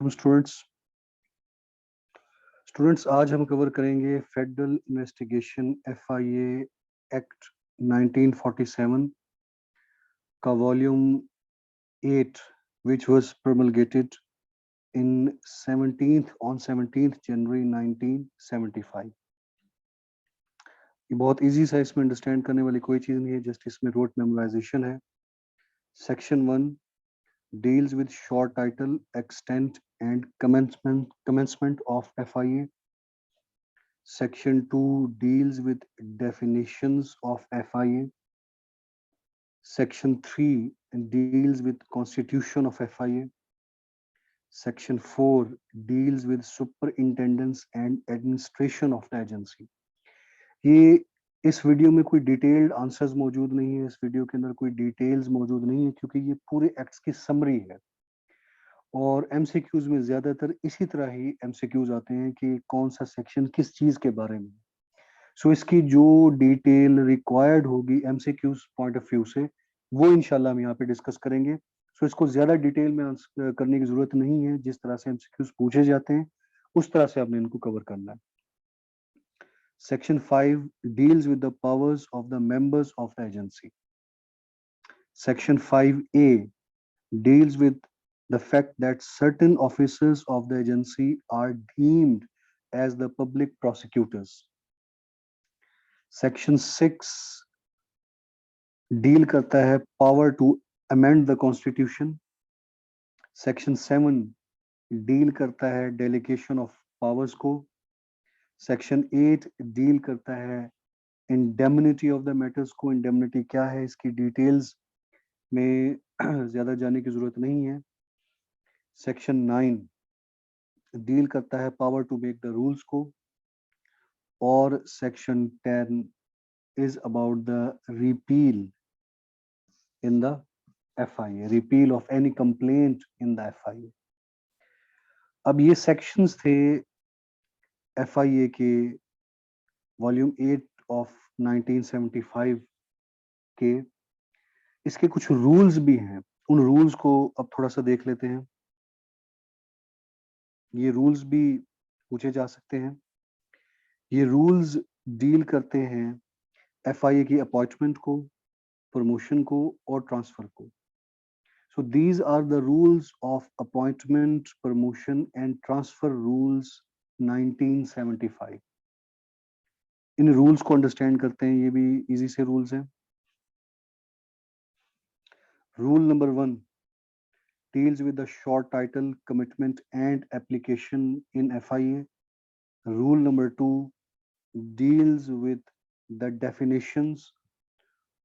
Students students आज हम cover करेंगे फेडरल इन्वेस्टिगेशन FIA एक्ट 1947 का volume 8 which was promulgated in 17th January 1975। ये बहुत इजी सा, इसमें अंडरस्टैंड करने वाली कोई चीज नहीं है, जस्ट इसमें रोट मेमोराइजेशन है। Section 1 deals with short title, extent and commencement of FIA. Section 2 deals with definitions of FIA. Section 3 deals with constitution of FIA. Section 4 deals with superintendence and administration of the agency. ये इस video में कोई detailed answers मौजूद नहीं है, इस video के अंदर कोई डिटेल्स मौजूद नहीं है, क्योंकि ये पूरे एक्ट्स की समरी है। और एमसीक्यूज में ज्यादातर इसी तरह ही एमसीक्यूज आते हैं कि कौन सा सेक्शन किस चीज के बारे में। सो इसकी जो डिटेल रिक्वायर्ड होगी एमसीक्यूज पॉइंट ऑफ व्यू से, वो इंशाल्लाह हम यहाँ पे डिस्कस करेंगे। सो इसको ज्यादा डिटेल में करने की जरूरत नहीं है, जिस तरह से एमसीक्यूज पूछे जाते हैं उस तरह से आपने इनको कवर करना है। Section 5 deals with the powers of the members of the agency. Section 5A deals with the fact that certain officers of the agency are deemed as the public prosecutors. Section 6 deal करता है power to amend the constitution. Section 7 deal करता है delegation of powers को. Section 8 deal करता है indemnity of the matters को। indemnity क्या है, इसकी डिटेल्स में ज्यादा जाने की जरूरत नहीं है। सेक्शन 9 डील करता है power to make the rules को। और section 10 is about the repeal in the FIA, repeal of any complaint in the FIA। अब ये सेक्शंस थे FIA के वॉल्यूम 8 ऑफ 1975 के। इसके कुछ रूल्स भी हैं, उन रूल्स को अब थोड़ा सा देख लेते हैं। ये रूल्स भी पूछे जा सकते हैं। ये रूल्स डील करते हैं FIA की अपॉइंटमेंट को, प्रमोशन को और ट्रांसफर को। So these are the rules of appointment, promotion and transfer rules 1975। इन रूल्स को अंडरस्टैंड करते हैं, ये भी इजी से रूल्स हैं। Rule number 1 deals with the short title, commitment and application in FIA. Rule number 2 deals with the definitions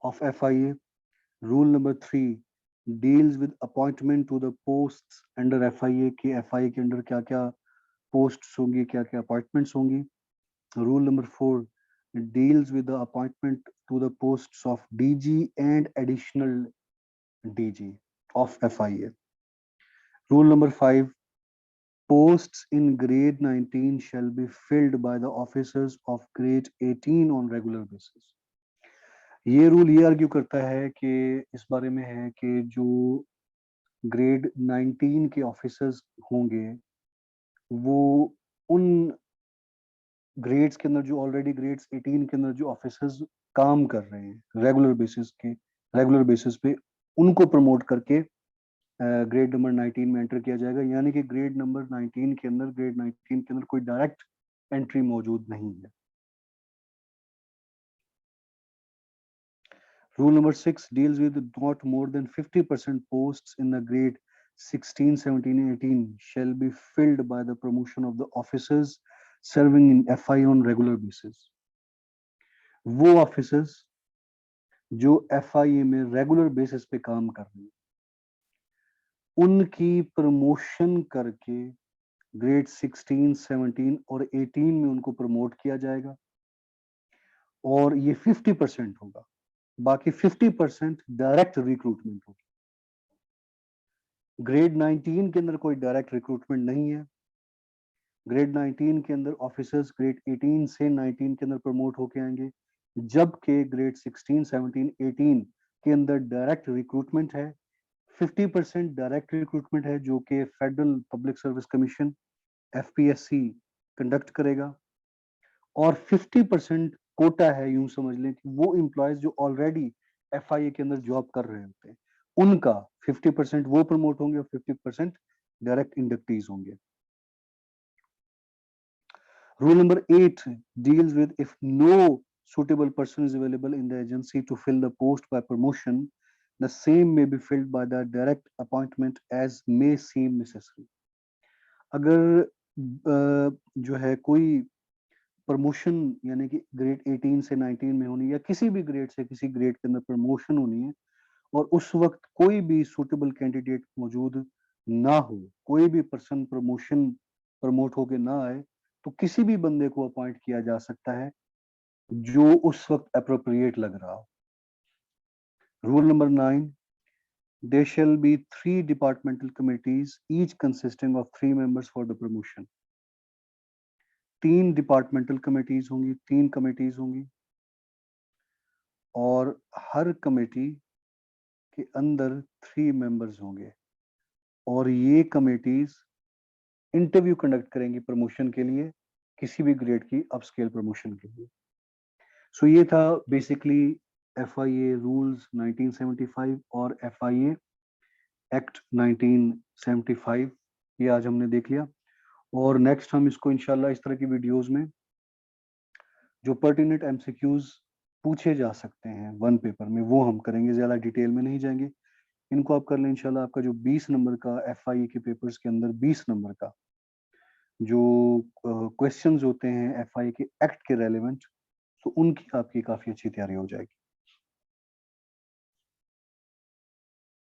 of FIA. Rule number 3 deals with appointment to the posts under FIA कि FIA के under क्या क्या posts होंगी, क्या क्या appointments होंगी। Rule number 4 deals with the appointment to the posts of DG and additional DG of FIA. Rule number 5 posts in grade 19 shall be filled by the officers of grade 18 on regular basis. ये rule ये argue करता है कि इस बारे में है कि जो ग्रेड 19 के ऑफिसर्स होंगे वो उन ग्रेड्स के अंदर जो ऑलरेडी ग्रेड्स 18 के अंदर जो ऑफिसर्स काम कर रहे हैं रेगुलर बेसिस पे उनको प्रमोट करके ग्रेड नंबर 19 में एंटर किया जाएगा। यानी कि ग्रेड नंबर 19 के अंदर कोई डायरेक्ट एंट्री मौजूद नहीं है। Rule number 6 deals with not more than 50% posts in the grade 16, 17, 18 shall be filled by the promotion of the officers serving in FI on regular basis. वो ऑफिसर्स जो FIA में regular basis पे काम कर रहे हैं उनकी प्रमोशन करके ग्रेड 16, 17 और 18 में उनको प्रमोट किया जाएगा और ये 50% होगा, बाकी 50% डायरेक्ट रिक्रूटमेंट होगी। ग्रेड 19 के अंदर कोई डायरेक्ट रिक्रूटमेंट नहीं है। ग्रेड 19 के अंदर ऑफिसर्स ग्रेड 18 से 19 के अंदर प्रमोट होके आएंगे, जबकि ग्रेड 16, 17, 18 के अंदर डायरेक्ट रिक्रूटमेंट है। 50% डायरेक्ट रिक्रूटमेंट है जो कि federal public service commission FPSC conduct करेगा, और 50% कोटा है, यूं समझ लें कि वो एम्प्लॉयज जो ऑलरेडी FIA के अंदर जॉब कर रहे होते हैं उनका 50% वो प्रमोट होंगे और 50% डायरेक्ट इंडक्टीज होंगे। Rule number 8 deals with if no suitable person is available in the agency to fill the post by promotion, the same may be filled by the direct appointment as may seem necessary. अगर जो है कोई promotion यानी कि grade 18 से 19 में होनी या किसी भी ग्रेड से किसी ग्रेड के अंदर प्रमोशन होनी है और उस वक्त कोई भी सुटेबल कैंडिडेट मौजूद ना हो, कोई भी पर्सन प्रमोट होके ना आए, तो किसी भी बंदे को अपॉइंट किया जा सकता है जो उस वक्त अप्रोप्रिएट लग रहा हो। Rule number 9, there shall be 3 departmental committees each consisting of 3 members for the promotion. 3 departmental committees होंगी, 3 कमेटीज होंगी और हर कमेटी के अंदर 3 मेंबर्स होंगे और ये कमेटीज इंटरव्यू कंडक्ट करेंगी प्रमोशन के लिए, किसी भी ग्रेड की अपस्केल प्रमोशन के लिए। सो ये था बेसिकली FIA रूल्स 1975 और FIA एक्ट 1975, ये आज हमने देख लिया। और नेक्स्ट हम इसको इंशाल्लाह इस तरह की वीडियोस में जो पर्टिनेंट MCQs पूछे जा सकते हैं वन पेपर में वो हम करेंगे, ज्यादा डिटेल में नहीं जाएंगे। इनको आप कर लें इंशाल्लाह। आपका जो 20 नंबर का FIA के पेपर्स के अंदर 20 नंबर का जो क्वेश्चंस होते हैं FIA के एक्ट के रेलेवेंट, तो उनकी आपकी काफी अच्छी तैयारी हो जाएगी।